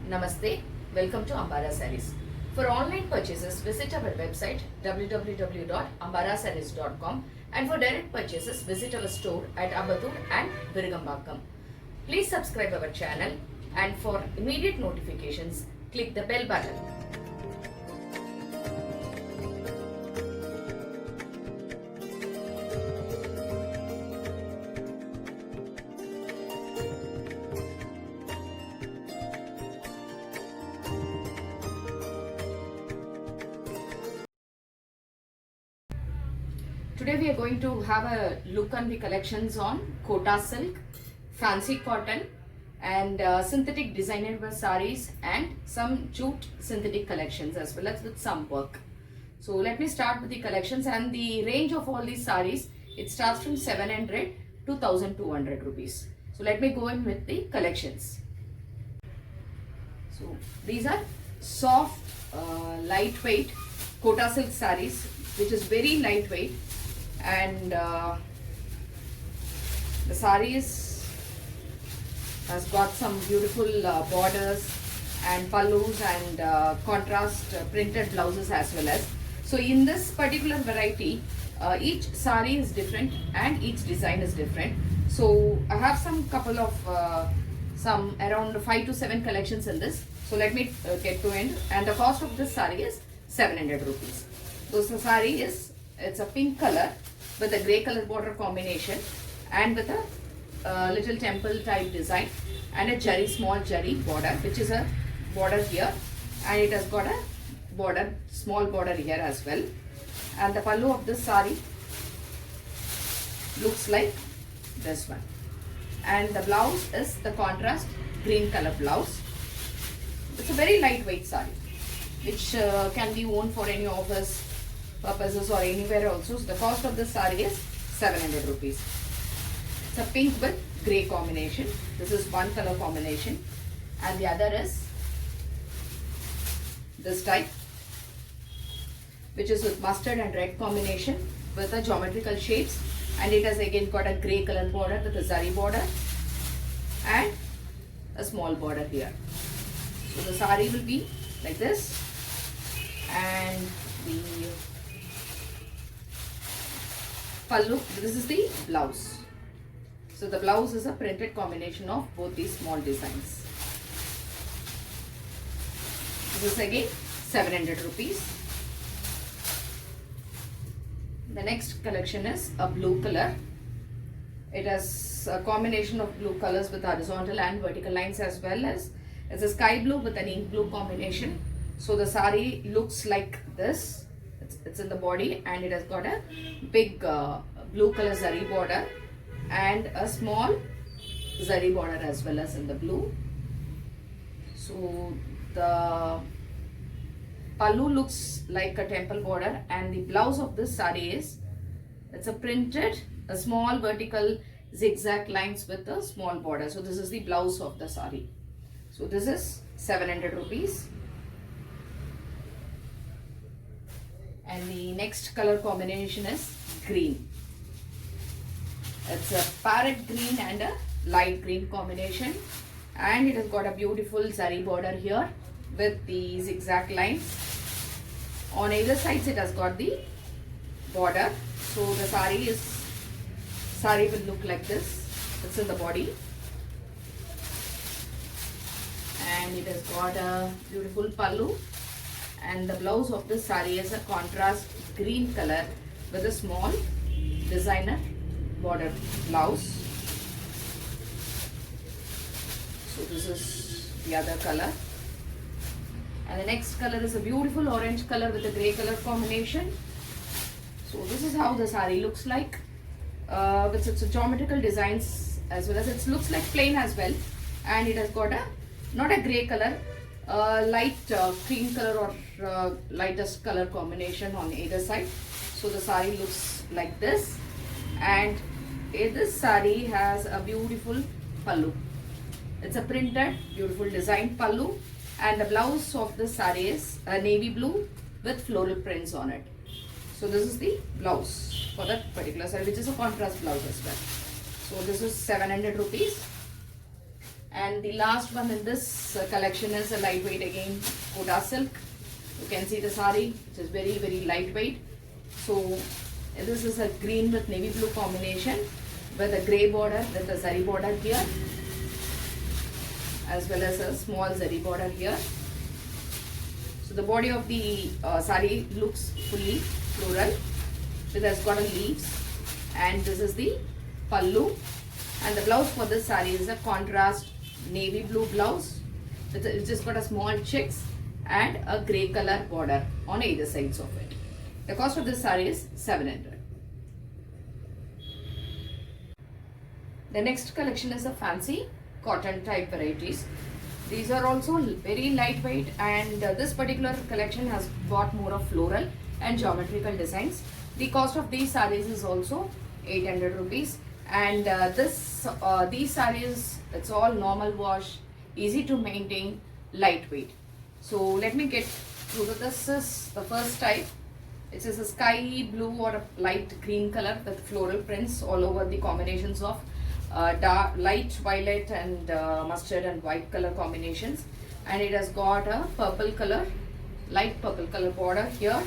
Namaste, welcome to Ambara Sarees. For online purchases, visit our website www.ambarasarees.com and for direct purchases, visit our store at Abatur and Virugambakam. Please subscribe our channel and for immediate notifications, click the bell button. Today we are going to have a look on the collections on Kota silk, fancy cotton and synthetic designer wear sarees and some jute synthetic collections as well as with some work. So let me start with the collections, and the range of all these sarees, it starts from 700 to 1200 rupees. So let me go in with the collections. So these are soft, lightweight Kota silk sarees, which is very lightweight, and the sarees has got some beautiful borders and pallus and contrast printed blouses as well as. So in this particular variety, each saree is different and each design is different. So I have some couple of some around 5 to 7 collections in this. So let me get to end, and the cost of this saree is 700 rupees. So the saree is, it's a pink color with a grey color border combination and with a little temple type design and a small jari border, which is a border here, and it has got a border, small border here as well. And the pallu of this saree looks like this one, and the blouse is the contrast green color blouse. It's a very lightweight saree which can be worn for any office purposes or anywhere also. So the cost of this saree is 700 rupees. It's a pink with grey combination. This is one color combination, and the other is this type, which is with mustard and red combination with a geometrical shapes, and it has again got a grey color border with a zari border and a small border here. So the saree will be like this, and the pallu, this is the blouse. So the blouse is a printed combination of both these small designs. This is again 700 rupees. The next collection is a blue color. It has a combination of blue colors with horizontal and vertical lines, as well as it's a sky blue with an ink blue combination. So the saree looks like this. It's in the body, and it has got a big blue color zari border and a small zari border as well as in the blue. So the pallu looks like a temple border, and the blouse of this saree is, it's a printed, a small vertical zigzag lines with a small border. So this is the blouse of the saree. So this is 700 rupees. And the next color combination is green. It's a parrot green and a light green combination, and it has got a beautiful zari border here with the zigzag lines. On either sides it has got the border. So the saree will look like this. It's in the body, and it has got a beautiful pallu, and the blouse of this saree is a contrast green color with a small designer border blouse. So this is the other color, and the next color is a beautiful orange color with a grey color combination. So this is how the saree looks like with its geometrical designs, as well as it looks like plain as well, and it has got a not a grey color, light cream color or lightest color combination on either side. So the saree looks like this, and this saree has a beautiful pallu. It's a printed beautiful design pallu, and the blouse of the saree is a navy blue with floral prints on it. So this is the blouse for that particular saree, which is a contrast blouse as well. So this is 700 rupees. And the last one in this collection is a lightweight again Koda silk. You can see the sari, which is very very lightweight. So this is a green with navy blue combination with a grey border with a zari border here, as well as a small zari border here. So the body of the sari looks fully floral. It has got a leaves, and this is the pallu. And the blouse for this sari is a contrast navy blue blouse. It's just got a small checks and a grey color border on either sides of it. The cost of this sari is 700. The next collection is a fancy cotton type varieties. These are also very lightweight, and this particular collection has got more of floral and geometrical designs. The cost of these sarees is also 800 rupees. And these sarees, it's all normal wash, easy to maintain, lightweight. So let me get through to this. Is the first type. It is a sky blue or a light green color with floral prints all over the combinations of dark, light violet and mustard and white color combinations. And it has got a purple color, light purple color border here,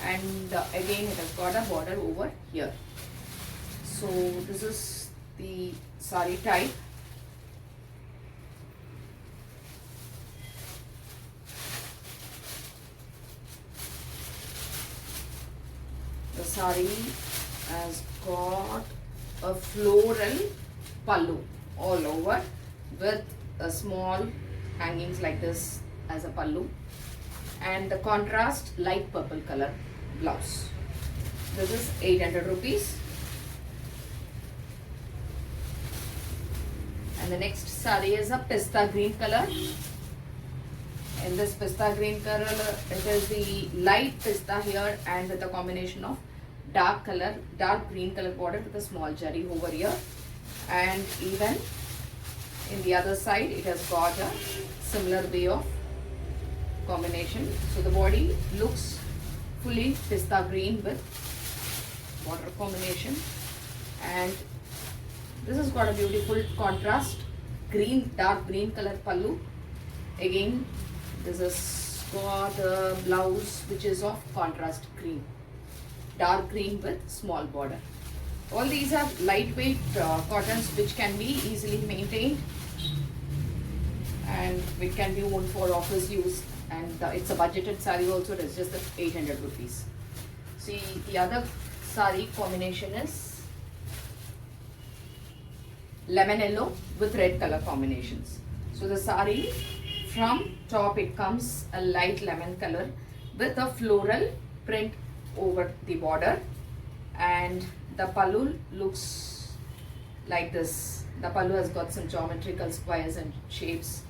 and again it has got a border over here. So this is the sari type. The sari has got a floral pallu all over with a small hangings like this as a pallu, and the contrast light purple color blouse. This is 800 rupees. And the next sari is a pista green color. In this pista green color, it is the light pista here and with a combination of dark color, dark green color border with a small jari over here. And even in the other side, it has got a similar way of combination. So the body looks fully pista green with border combination, and this has got a beautiful contrast green, dark green color pallu. Again, this has got a blouse which is of contrast green, dark green with small border. All these are lightweight cottons which can be easily maintained, and it can be worn for office use. And it's a budgeted sari also. It is just 800 rupees. See, the other sari combination is lemon yellow with red color combinations. So the sari, from top it comes a light lemon color with a floral print over the border, and the pallu looks like this. The pallu has got some geometrical squares and shapes,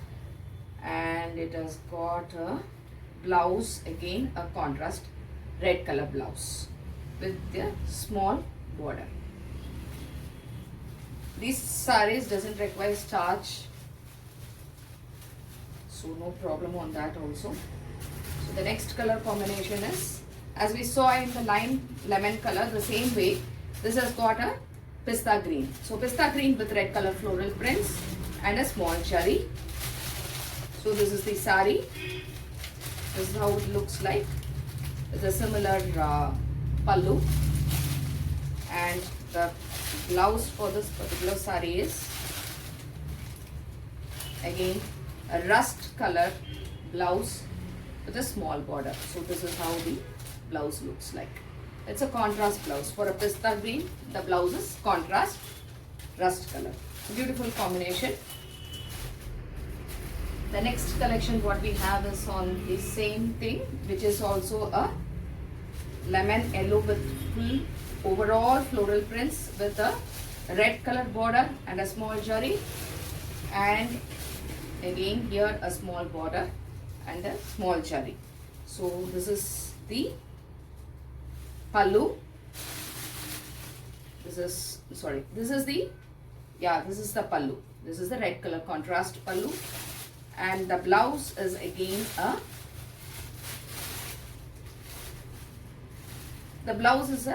and it has got a blouse, again a contrast red color blouse with the small border. These saris doesn't require starch, so no problem on that also. So the next color combination is, as we saw in the lime lemon color, the same way this has got a pista green. So pista green with red color floral prints and a small jari. So this is the sari. This is how it looks like. It's a similar pallu, and the blouse for this particular sari is again a rust color blouse with a small border. So this is how the blouse looks like. It's a contrast blouse. For a pista green, the blouse is contrast rust color. Beautiful combination. The next collection what we have is on the same thing, which is also a lemon yellow with full overall floral prints with a red color border and a small jari, and again here a small border and a small jari. So this is the pallu. This is the pallu. This is the red color contrast pallu, and the blouse is again a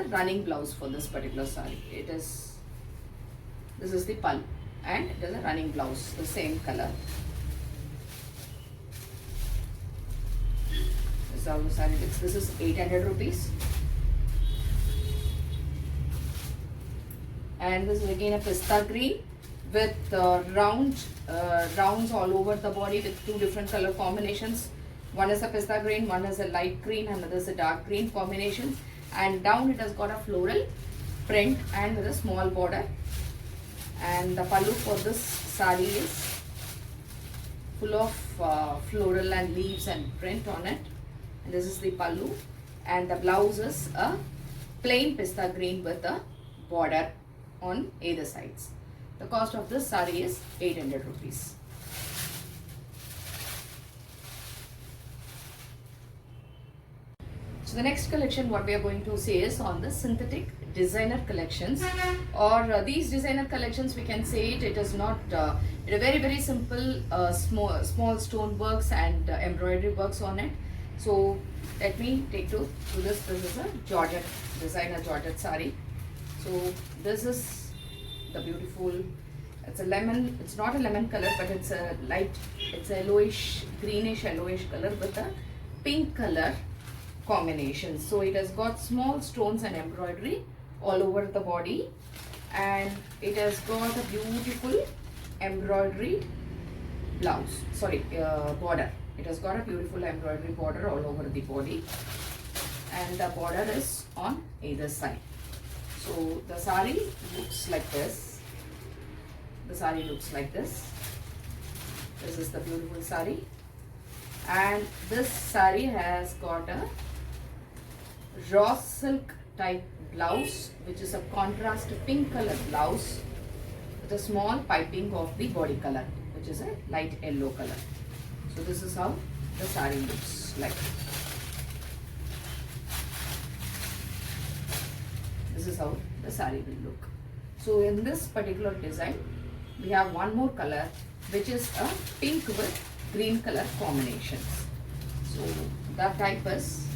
running blouse for this particular sari. This is the pallu. and it is a running blouse, the same color. This is how the saree looks. This is 800 rupees. And this is again a pista green with rounds all over the body with two different color combinations. One is a pista green, one is a light green, another is a dark green combination. And down it has got a floral print and with a small border. And the pallu for this saree is full of floral and leaves and print on it. And this is the pallu. And the blouse is a plain pista green with a border on either sides. The cost of this saree is 800 rupees. So the next collection what we are going to see is on the synthetic designer collections, or these designer collections we can say it is not it is very simple small stone works and embroidery works on it. So let me take you through this. This is a Georgette designer Georgette saree. So this is the beautiful, it's a lemon, it's not a lemon color but it's a light, it's a yellowish, greenish yellowish color with a pink color combination. So it has got small stones and embroidery all over the body, and it has got a beautiful embroidery blouse, border. It has got a beautiful embroidery border all over the body, and the border is on either side. So the saree looks like this. The saree looks like this. This is the beautiful saree, and this saree has got a raw silk type blouse, which is a contrast pink color blouse with a small piping of the body color, which is a light yellow color. So this is how the saree looks like. This is how the saree will look. So in this particular design, we have one more color, which is a pink with green color combinations. So that type is,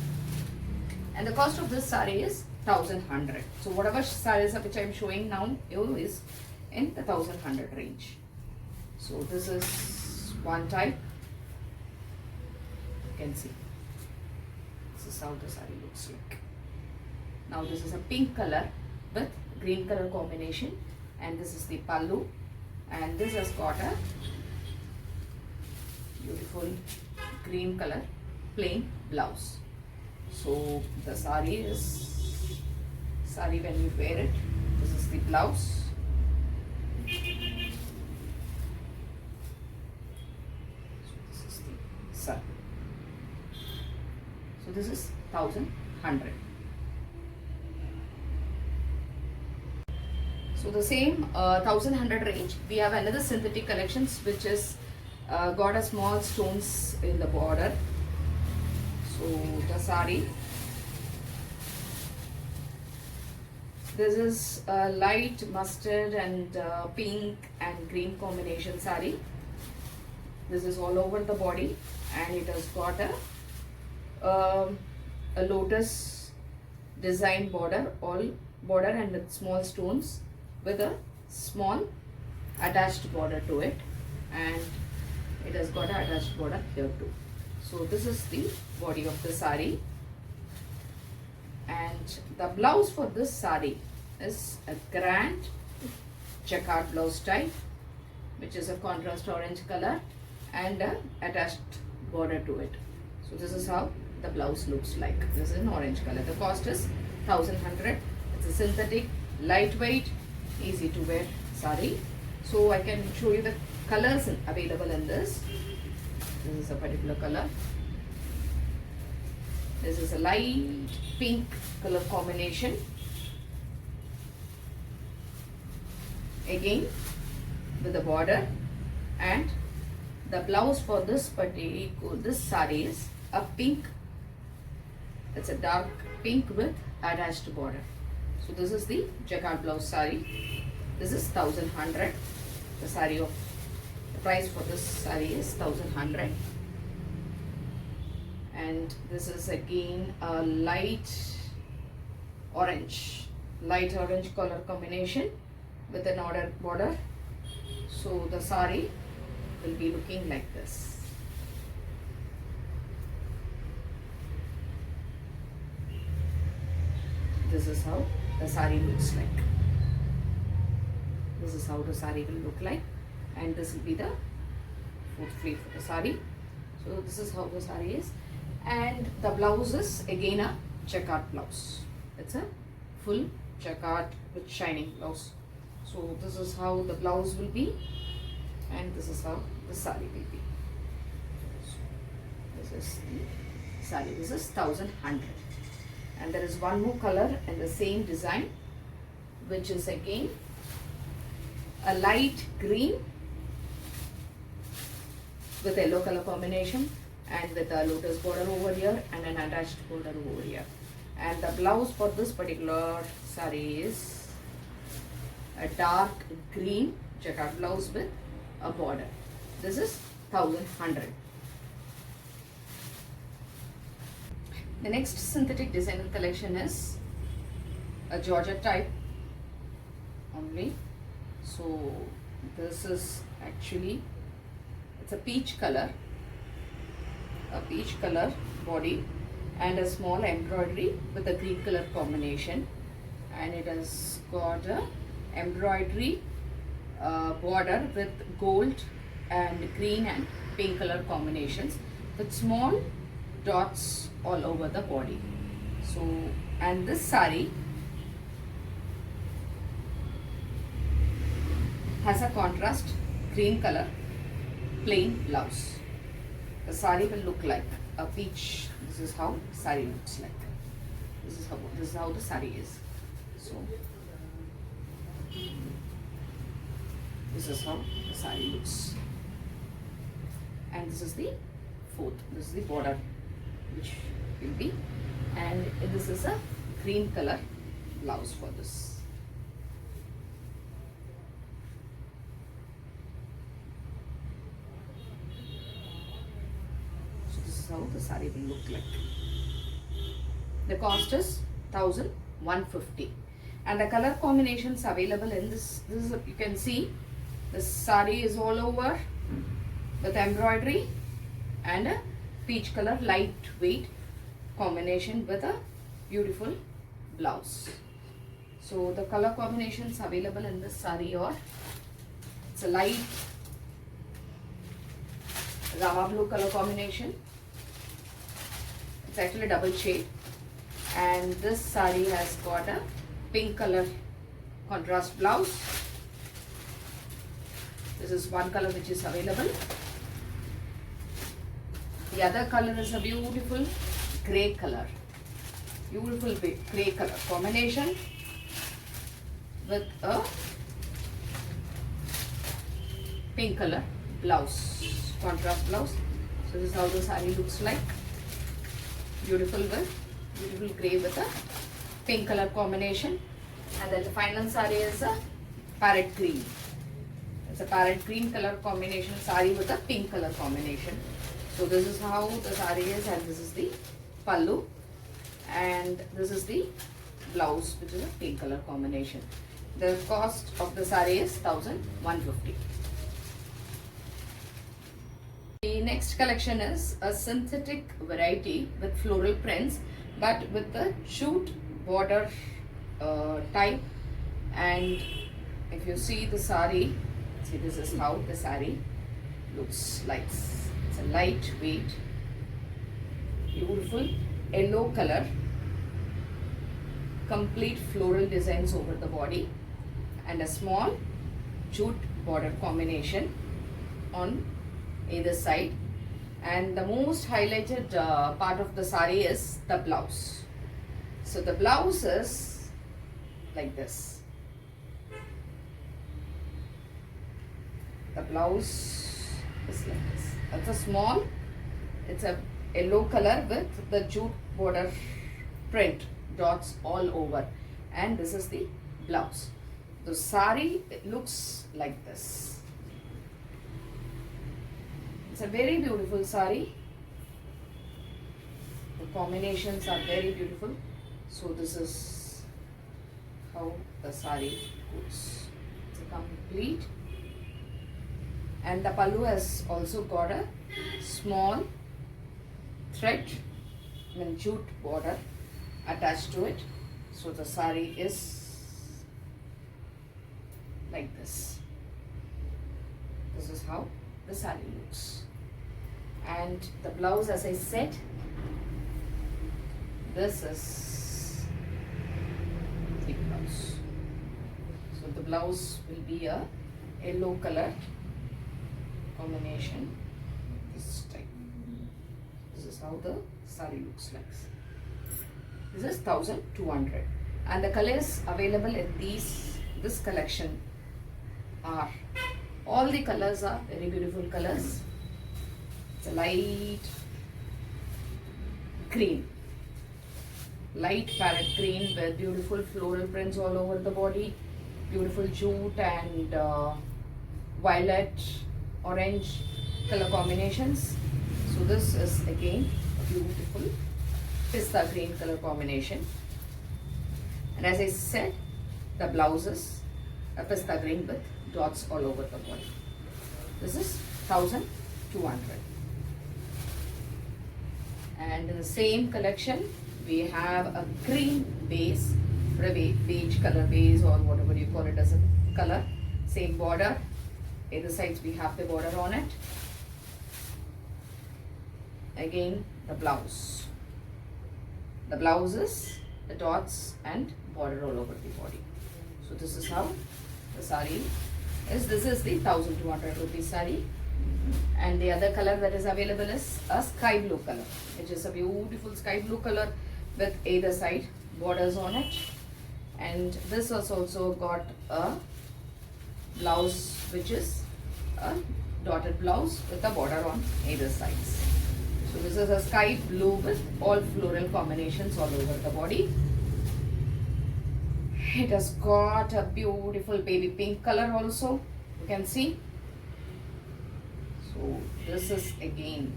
and the cost of this saree is 1100. So whatever sarees which I am showing now is in the 1100 range. So this is one type. You can see. This is how the saree looks like. Now this is a pink color with green color combination, and this is the pallu, and this has got a beautiful green color plain blouse. So the saree when you wear it, this is the blouse. So this is the saree. So this is 1100. So the same 1100 range, we have another synthetic collections which is got a small stones in the border. So the saree, this is a light mustard and pink and green combination saree. This is all over the body, and it has got a lotus design border, all border and with small stones with a small attached border to it, and it has got an attached border here too. So this is the body of the saree, and the blouse for this saree is a grand jacquard blouse type, which is a contrast orange color and a attached border to it. So this is how the blouse looks like. This is an orange color. The cost is 1100. It's a synthetic, lightweight, easy to wear saree. So I can show you the colors available in this. This is a particular color. This is a light pink color combination. Again with the border, and the blouse for this saree is a pink. It's a dark pink with attached border. So this is the jacquard blouse saree. This is 1100. The price for this saree is 1100. And this is again a light orange color combination with an border So the sari will be looking like this. This is how the sari looks like. This is how the sari will look like, and this will be the fourth pleat for the sari. So this is how the sari is, and the blouse is again a checkered blouse. It's a full checkered with shining blouse. So this is how the blouse will be, and this is how the sari will be. So this is the sari. This is 1100, and there is one more color in the same design, which is again a light green with yellow color combination and with a lotus border over here and an attached border over here. And the blouse for this particular sari is a dark green checkered blouse with a border. This is 1100. The next synthetic designer collection is a Georgette type only. So this is actually, it's a peach color body and a small embroidery with a green color combination, and it has got a embroidery border with gold and green and pink color combinations with small dots all over the body. So, and this sari has a contrast green color plain blouse. The sari will look like a peach. This is how sari looks like. This is how the sari is. So this is how the sari looks. And this is the fourth. This is the border which will be, and this is a green color blouse for this. How the sari will look like. The cost is 1150, and the color combinations available in this. You can see the sari is all over with embroidery and a peach color lightweight combination with a beautiful blouse. So the color combinations available in this sari are, it's a light Rama blue color combination. It's actually double shade, and this sari has got a pink color contrast blouse. This is one color which is available. The other color is a beautiful grey color, grey color combination with a pink color blouse, contrast blouse. So this is how the sari looks like. Beautiful grey with a pink color combination, and then the final sari is a parrot green. It's a parrot green color combination sari with a pink color combination. So this is how the sari is, and this is the pallu, and this is the blouse which is a pink color combination. The cost of the sari is 1150. The next collection is a synthetic variety with floral prints, but with the jute border type. And if you see the sari, see, this is how the sari looks like. It's a lightweight, beautiful yellow color, complete floral designs over the body, and a small jute border combination on either side. And the most highlighted part of the sari is the blouse. So the blouse is like this. The blouse is like this. It's a yellow color with the jute border print dots all over, and this is the blouse. The sari looks like this. It's a very beautiful sari. The combinations are very beautiful. So this is how the sari looks. It's a complete And the pallu has also got a small thread, jute border attached to it. So the sari is like this. This is how the sari looks. And the blouse, as I said, this is the blouse. So the blouse will be a yellow color combination, this type. This is how the sari looks like. This is 1200, and the colors available in this collection are, all the colors are very beautiful colors. It's a light green, light parrot green with beautiful floral prints all over the body, beautiful jute and violet, orange color combinations. So this is again a beautiful pista green color combination. And as I said, the blouse is a pista green with dots all over the body. This is 1200. And in the same collection, we have a cream base, or a beige color base, or whatever you call it as a color. Same border. Either sides we have the border on it. Again, the blouse. The blouses, the dots and border all over the body. So this is how the sari is. This is the 1200 rupees sari. And the other color that is available is a sky blue color, which is a beautiful sky blue color with either side borders on it. And this has also got a blouse, which is a dotted blouse with a border on either sides. So this is a sky blue with all floral combinations all over the body. It has got a beautiful baby pink color also, you can see. So this is again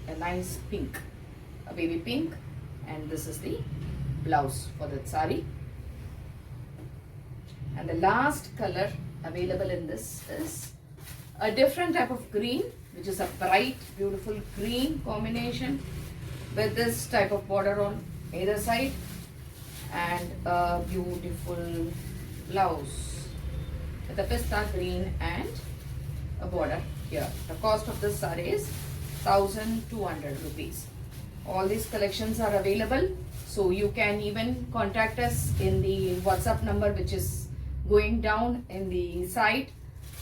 a nice pink, a baby pink, and this is the blouse for the sari. And the last color available in this is a different type of green, which is a bright beautiful green combination with this type of border on either side and a beautiful blouse with a pista green and a border here. The cost of this saree is 1200 rupees. All these collections are available, so you can even contact us in the WhatsApp number which is going down in the site.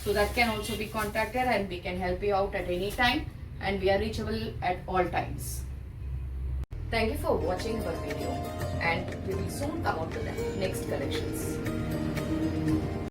So that can also be contacted and we can help you out at any time, and we are reachable at all times. Thank you for watching our video, and we will soon come out to the next collections.